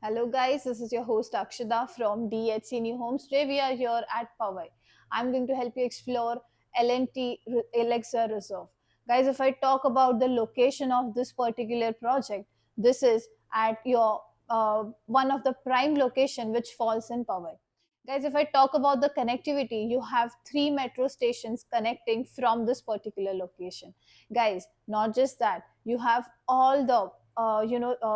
Hello, guys. This is your host Akshada from DHC New Homes. Today, we are here at Powai. I'm going to help you explore LNT Alexa Reserve. Guys, if I talk about the location of this particular project, this is at your one of the prime location which falls in Powai. Guys, if I talk about the connectivity, you have three metro stations connecting from this particular location. Guys, not just that, you have all the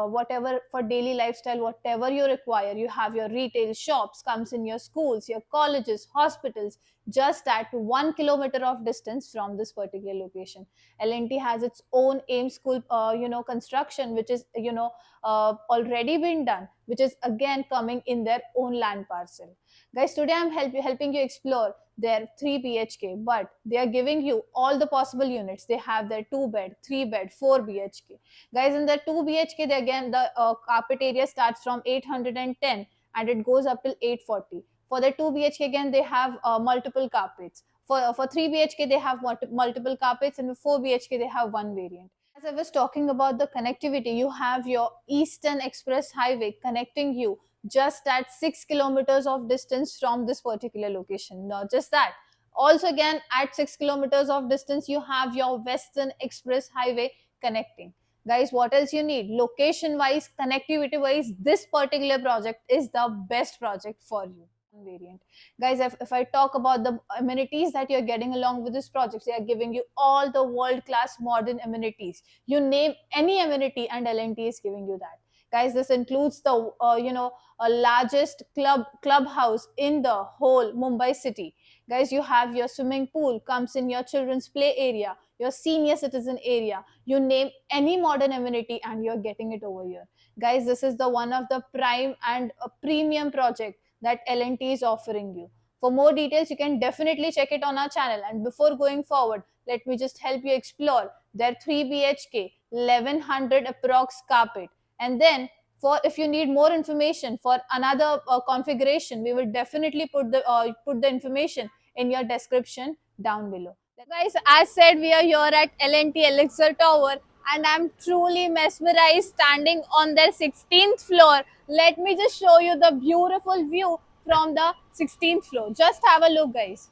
whatever for daily lifestyle, whatever you require. You have your retail shops comes in your schools, your colleges, hospitals, just at 1 kilometer of distance from this particular location. LNT has its own AIM school construction, which is already been done, which is again coming in their own land parcel. Guys, today I'm helping you explore their 3 BHK, but they are giving you all the possible units. They have their 2 bed, 3 bed, 4 BHK. Guys, in the 2 BHK, they again, the carpet area starts from 810 and it goes up till 840. For the 2 BHK, again, they have multiple carpets. For 3 BHK, they have multiple carpets, and for 4 BHK, they have one variant. As I was talking about the connectivity, you have your Eastern Express Highway connecting you just at 6 kilometers of distance from this particular location. Not just that, also again at 6 kilometers of distance, you have your Western Express Highway connecting. Guys, what else you need? Location wise, connectivity wise, this particular project is the best project for you. Variant. Guys, if I talk about the amenities that you're getting along with this project, they are giving you all the world class modern amenities. You name any amenity and LNT is giving you that. Guys, this includes the largest clubhouse in the whole Mumbai city. Guys, you have your swimming pool comes in your children's play area, your senior citizen area. You name any modern amenity and you're getting it over here. Guys, this is the one of the prime and a premium project that LNT is offering you. For more details, you can definitely check it on our channel. And before going forward, let me just help you explore their 3 BHK 1100 approx carpet. And then for if you need more information for another configuration, we will definitely put the information in your description down below. Guys, as said, we are here at LNT Elixir Tower and I'm truly mesmerized standing on their 16th floor. Let me just show you the beautiful view from the 16th floor. Just have a look, guys.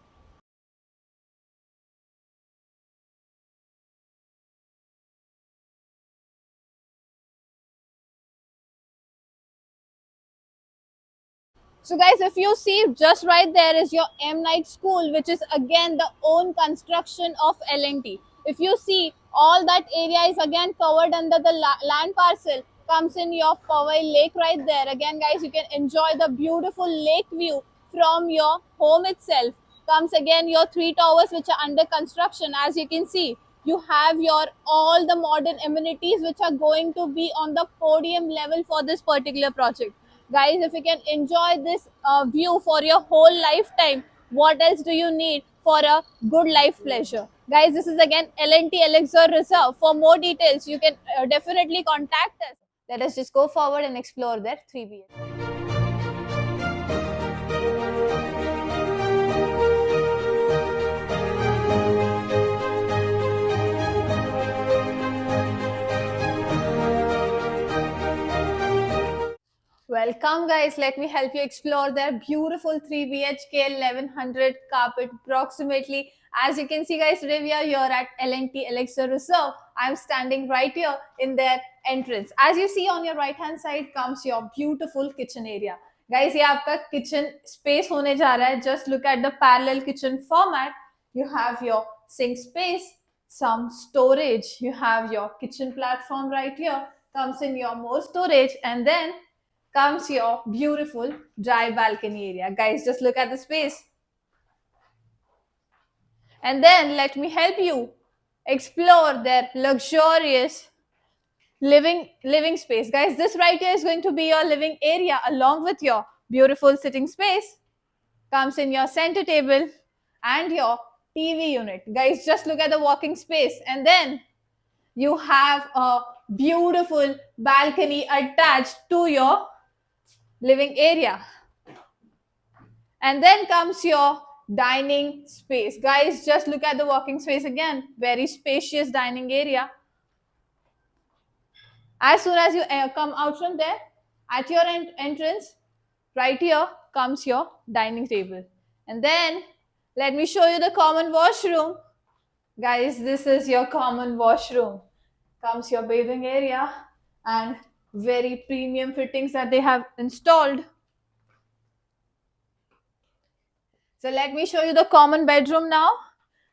So guys, if you see just right there is your M Night School, which is again the own construction of LNT. If you see, all that area is again covered under the land parcel, comes in your Powai Lake right there. Again, guys, you can enjoy the beautiful lake view from your home itself. Comes again your three towers which are under construction. As you can see, you have your all the modern amenities which are going to be on the podium level for this particular project. Guys, if you can enjoy this view for your whole lifetime, what else do you need for a good life pleasure? Guys, this is again LNT Elixir Reserve. For more details, you can definitely contact us. Let us just go forward and explore their 3BH. Welcome, guys. Let me help you explore their beautiful 3 BHK 1100 carpet approximately. As you can see, guys, today we are here at LNT Elixir Reserve. I'm standing right here in their entrance. As you see on your right hand side comes your beautiful kitchen area. Guys, ये आपका kitchen space होने जा रहा है. Just look at the parallel kitchen format. You have your sink space, some storage. You have your kitchen platform right here. Comes in your more storage, and then comes your beautiful dry balcony area. Guys, just look at the space. And then let me help you explore their luxurious living space. Guys, this right here is going to be your living area along with your beautiful sitting space. Comes in your center table and your TV unit. Guys, just look at the walking space. And then you have a beautiful balcony attached to your living area. And then comes your dining space. Guys, just look at the walking space again. Very spacious dining area. As soon as you come out from there, At your entrance, right here comes your dining table. And then let me show you the common washroom. Guys, this is your common washroom. Comes your bathing area and very premium fittings that they have installed. So let me show you the common bedroom now.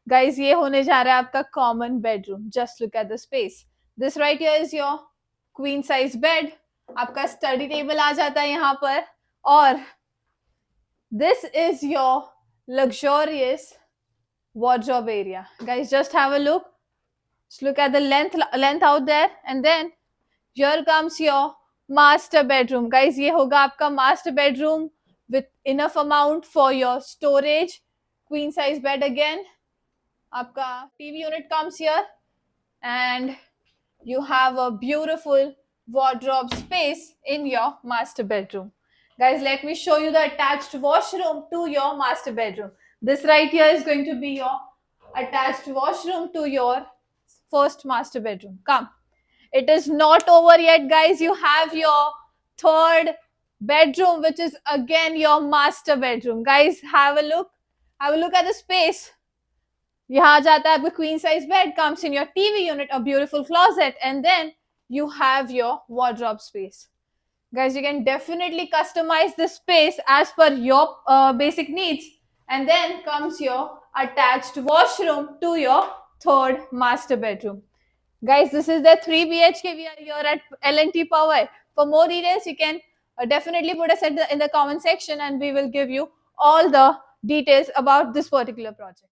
Guys, ये होने जा रहा है आपका common bedroom. Just look at the space. This right here is your queen size bed. आपका study table आ जाता है यहाँ पर. और this is your luxurious wardrobe area. Guys, just have a look. Just look at the length out there. And then here comes your master bedroom. Guys, ये होगा आपका master bedroom with enough amount for your storage. Queen size bed again. Aapka TV unit comes here and you have a beautiful wardrobe space in your master bedroom. Guys, let me show you the attached washroom to your master bedroom. This right here is going to be your attached washroom to your first master bedroom. Come. It is not over yet, guys. You have your third bedroom, which is again your master bedroom. Guys, have a look. Have a look at the space. यहाँ जाता है आपका queen size bed, comes in your TV unit, a beautiful closet, and then you have your wardrobe space. Guys, you can definitely customize this space as per your basic needs. And then comes your attached washroom to your third master bedroom. Guys, this is the 3 BHK. We are here at L&T Powai. For more details, you can definitely put us in the comment section and we will give you all the details about this particular project.